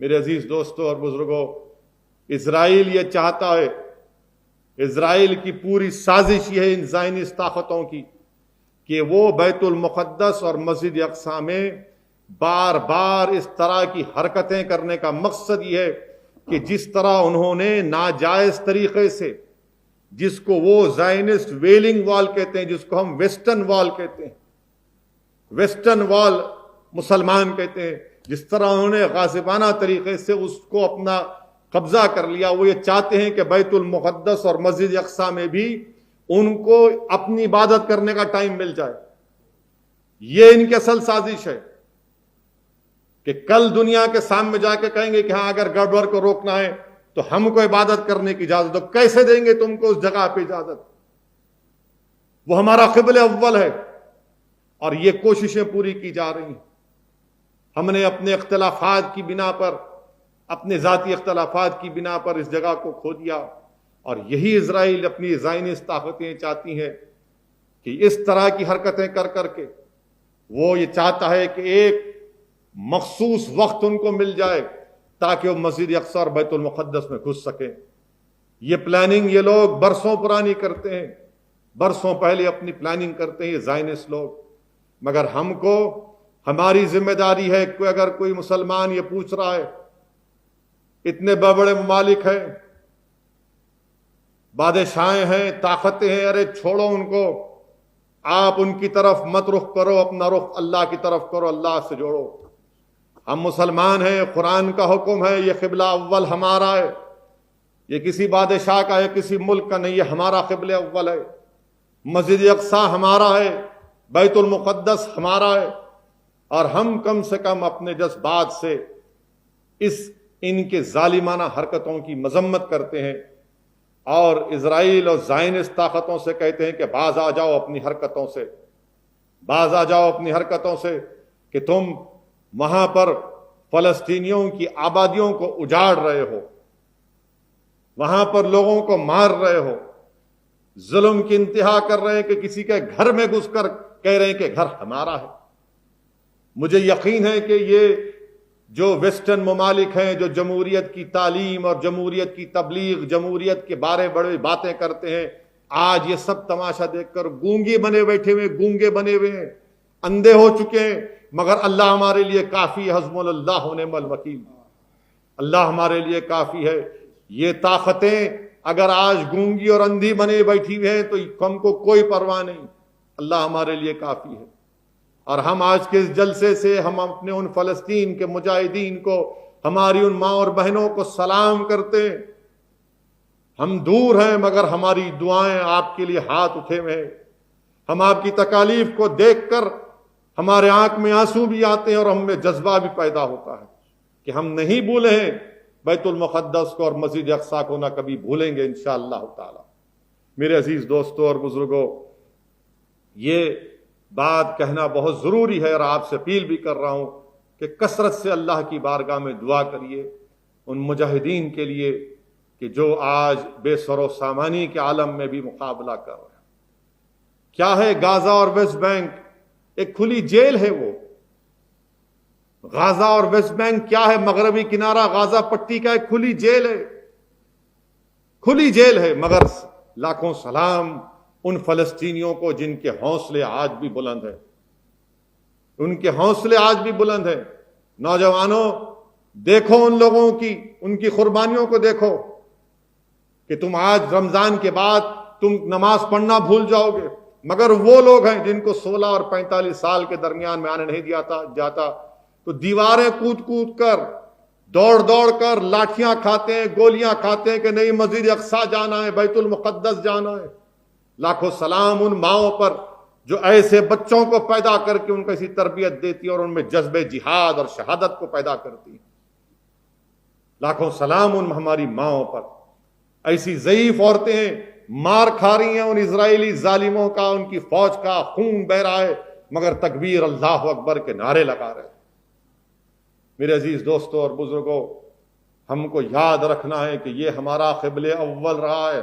میرے عزیز دوستوں اور بزرگوں، اسرائیل یہ چاہتا ہے، اسرائیل کی پوری سازش یہ ہے ان زائنسٹ طاقتوں کی کہ وہ بیت المقدس اور مسجد اقصی میں بار بار اس طرح کی حرکتیں کرنے کا مقصد یہ ہے کہ جس طرح انہوں نے ناجائز طریقے سے، جس کو وہ زائنسٹ ویلنگ وال کہتے ہیں، جس کو ہم ویسٹرن وال کہتے ہیں، ویسٹرن وال مسلمان کہتے ہیں، جس طرح انہوں نے غاصبانہ طریقے سے اس کو اپنا قبضہ کر لیا، وہ یہ چاہتے ہیں کہ بیت المقدس اور مسجد اقصی میں بھی ان کو اپنی عبادت کرنے کا ٹائم مل جائے۔ یہ ان کی اصل سازش ہے کہ کل دنیا کے سامنے جا کے کہیں گے کہ ہاں اگر گڑبڑ کو روکنا ہے تو ہم کو عبادت کرنے کی اجازت دو۔ کیسے دیں گے تم کو اس جگہ پہ اجازت؟ وہ ہمارا قبلہ اول ہے، اور یہ کوششیں پوری کی جا رہی ہیں۔ ہم نے اپنے اختلافات کی بنا پر، اپنے ذاتی اختلافات کی بنا پر اس جگہ کو کھو دیا، اور یہی اسرائیل اپنی زائنسٹ طاقتیں چاہتی ہیں کہ اس طرح کی حرکتیں کر کر کے وہ یہ چاہتا ہے کہ ایک مخصوص وقت ان کو مل جائے تاکہ وہ مسجد اقصی اور بیت المقدس میں گھس سکیں۔ یہ پلاننگ یہ لوگ برسوں پرانی کرتے ہیں، برسوں پہلے اپنی پلاننگ کرتے ہیں یہ زائنسٹ لوگ۔ مگر ہم کو ہماری ذمہ داری ہے کہ اگر کوئی مسلمان یہ پوچھ رہا ہے، اتنے بڑے ممالک ہیں، بادشاہیں ہیں، طاقتیں ہیں، ارے چھوڑو ان کو، آپ ان کی طرف مت رخ کرو، اپنا رخ اللہ کی طرف کرو، اللہ سے جوڑو۔ ہم مسلمان ہیں، قرآن کا حکم ہے، یہ قبلہ اول ہمارا ہے، یہ کسی بادشاہ کا ہے، کسی ملک کا نہیں، یہ ہمارا قبلہ اول ہے۔ مسجد اقصی ہمارا ہے، بیت المقدس ہمارا ہے، اور ہم کم سے کم اپنے جذبات سے ان کے ظالمانہ حرکتوں کی مذمت کرتے ہیں، اور اسرائیل اور زائنسٹ طاقتوں سے کہتے ہیں کہ باز آ جاؤ اپنی حرکتوں سے، باز آ جاؤ اپنی حرکتوں سے، کہ تم وہاں پر فلسطینیوں کی آبادیوں کو اجاڑ رہے ہو، وہاں پر لوگوں کو مار رہے ہو، ظلم کی انتہا کر رہے ہیں کہ کسی کے گھر میں گھس کر کہہ رہے ہیں کہ گھر ہمارا ہے۔ مجھے یقین ہے کہ یہ جو ویسٹرن ممالک ہیں، جو جمہوریت کی تعلیم اور جمہوریت کی تبلیغ، جمہوریت کے بارے بڑے باتیں کرتے ہیں، آج یہ سب تماشا دیکھ کر گونگے بنے بیٹھے ہوئے، گونگے بنے ہوئے ہیں، اندھے ہو چکے ہیں۔ مگر اللہ ہمارے لیے کافی ہے، حسبنا اللہ ونعم الوکیل، اللہ ہمارے لیے کافی ہے۔ یہ طاقتیں اگر آج گونگی اور اندھی بنے بیٹھی ہوئے ہیں تو ہم کو کوئی پرواہ نہیں، اللہ ہمارے لیے کافی ہے۔ اور ہم آج کے اس جلسے سے ہم اپنے ان فلسطین کے مجاہدین کو، ہماری ان ماں اور بہنوں کو سلام کرتے ہیں۔ ہم دور ہیں مگر ہماری دعائیں آپ کے لیے ہاتھ اٹھے ہوئے ہیں۔ ہم آپ کی تکالیف کو دیکھ کر ہمارے آنکھ میں آنسو بھی آتے ہیں، اور ہم میں جذبہ بھی پیدا ہوتا ہے کہ ہم نہیں بھولے ہیں بیت المقدس کو اور مسجد اقصی کو، نہ کبھی بھولیں گے انشاءاللہ تعالی۔ میرے عزیز دوستوں اور بزرگوں، یہ بات کہنا بہت ضروری ہے، اور آپ سے اپیل بھی کر رہا ہوں کہ کثرت سے اللہ کی بارگاہ میں دعا کریے ان مجاہدین کے لیے کہ جو آج بے سر و سامانی کے عالم میں بھی مقابلہ کر رہے ہیں۔ کیا ہے غازہ اور ویسٹ بینک؟ ایک کھلی جیل ہے وہ۔ غازہ اور ویسٹ بینک کیا ہے؟ مغربی کنارہ غازہ پٹی کا ایک کھلی جیل ہے، کھلی جیل ہے۔ مگر لاکھوں سلام ان فلسطینیوں کو جن کے حوصلے آج بھی بلند ہیں، ان کے حوصلے آج بھی بلند ہیں۔ نوجوانوں، دیکھو ان لوگوں کی، ان کی قربانیوں کو دیکھو کہ تم آج رمضان کے بعد تم نماز پڑھنا بھول جاؤ گے، مگر وہ لوگ ہیں جن کو 16 اور 45 سال کے درمیان میں آنے نہیں جاتا، تو دیواریں کود کود کر، دوڑ دوڑ کر لاٹھیاں کھاتے ہیں، گولیاں کھاتے ہیں کہ نہیں مسجد اقصی جانا ہے، بیت المقدس جانا ہے۔ لاکھوں سلام ان ماؤں پر جو ایسے بچوں کو پیدا کر کے ان کو ایسی تربیت دیتی اور ان میں جذبہ جہاد اور شہادت کو پیدا کرتی۔ لاکھوں سلام ان ہماری ماؤں پر۔ ایسی ضعیف عورتیں ہیں، مار کھا رہی ہیں ان اسرائیلی ظالموں کا، ان کی فوج کا خون بہ رہا ہے، مگر تکبیر اللہ اکبر کے نعرے لگا رہے ہیں۔ میرے عزیز دوستوں اور بزرگوں، ہم کو یاد رکھنا ہے کہ یہ ہمارا قبلہ اول رہا ہے۔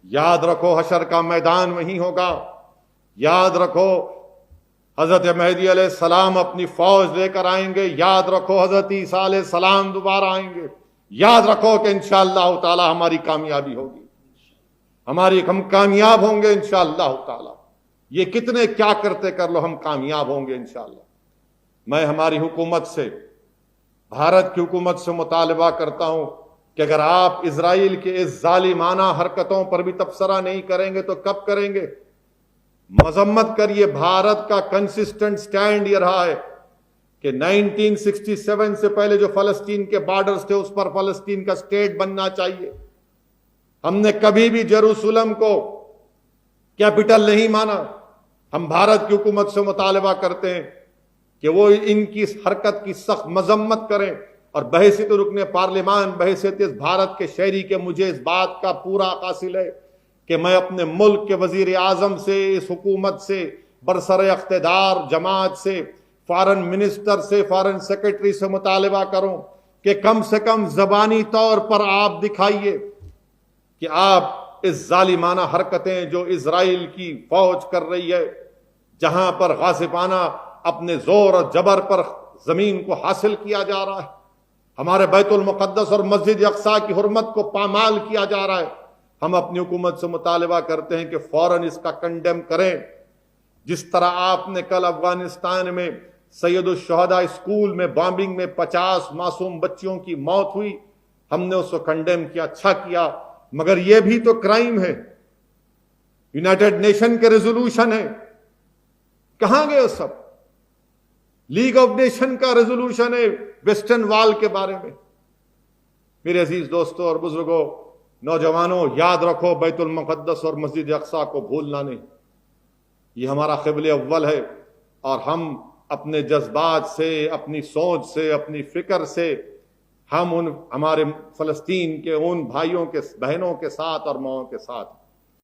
یاد رکھو حشر کا میدان وہیں ہوگا، یاد رکھو حضرت مہدی علیہ السلام اپنی فوج لے کر آئیں گے. یاد رکھو حضرت عیسیٰ علیہ السلام دوبارہ آئیں گے. یاد رکھو کہ انشاءاللہ تعالی ہماری کامیابی ہوگی, ہم کامیاب ہوں گے انشاءاللہ تعالی. یہ کتنے کیا کرتے کر لو, ہم کامیاب ہوں گے انشاءاللہ. میں ہماری حکومت سے, بھارت کی حکومت سے مطالبہ کرتا ہوں کہ اگر آپ اسرائیل کے اس ظالمانہ حرکتوں پر بھی تبصرہ نہیں کریں گے تو کب کریں گے؟ مذمت کریے. بھارت کا کنسسٹنٹ سٹینڈ یہ رہا ہے کہ 1967 سے پہلے جو فلسطین کے بارڈرز تھے اس پر فلسطین کا سٹیٹ بننا چاہیے. ہم نے کبھی بھی جیروسلم کو کیپٹل نہیں مانا. ہم بھارت کی حکومت سے مطالبہ کرتے ہیں کہ وہ ان کی اس حرکت کی سخت مذمت کریں, اور بحیثیت رکن پارلیمان, بحیثیت اس بھارت کے شہری کے مجھے اس بات کا پورا حاصل ہے کہ میں اپنے ملک کے وزیر اعظم سے, اس حکومت سے, برسر اقتدار جماعت سے, فارن منسٹر سے, فارن سیکرٹری سے مطالبہ کروں کہ کم سے کم زبانی طور پر آپ دکھائیے کہ آپ اس ظالمانہ حرکتیں جو اسرائیل کی فوج کر رہی ہے, جہاں پر غاصبانہ اپنے زور اور جبر پر زمین کو حاصل کیا جا رہا ہے, ہمارے بیت المقدس اور مسجد اقصیٰ کی حرمت کو پامال کیا جا رہا ہے, ہم اپنی حکومت سے مطالبہ کرتے ہیں کہ فوراً اس کا کنڈیم کریں. جس طرح آپ نے کل افغانستان میں سید الشہداء اسکول میں بامبنگ میں 50 معصوم بچیوں کی موت ہوئی, ہم نے اس کو کنڈیم کیا, اچھا کیا, مگر یہ بھی تو کرائم ہے, یونائٹڈ نیشن کے ریزولوشن ہے, کہاں گئے وہ سب؟ لیگ آف نیشن کا ریزولوشن ہے ویسٹرن وال کے بارے میں. میرے عزیز دوستوں اور بزرگوں, نوجوانوں, یاد رکھو بیت المقدس اور مسجد اقصیٰ کو بھولنا نہیں. یہ ہمارا قبلہ اول ہے, اور ہم اپنے جذبات سے, اپنی سوچ سے, اپنی فکر سے ہم ہمارے فلسطین کے ان بھائیوں کے, بہنوں کے ساتھ اور ماؤں کے ساتھ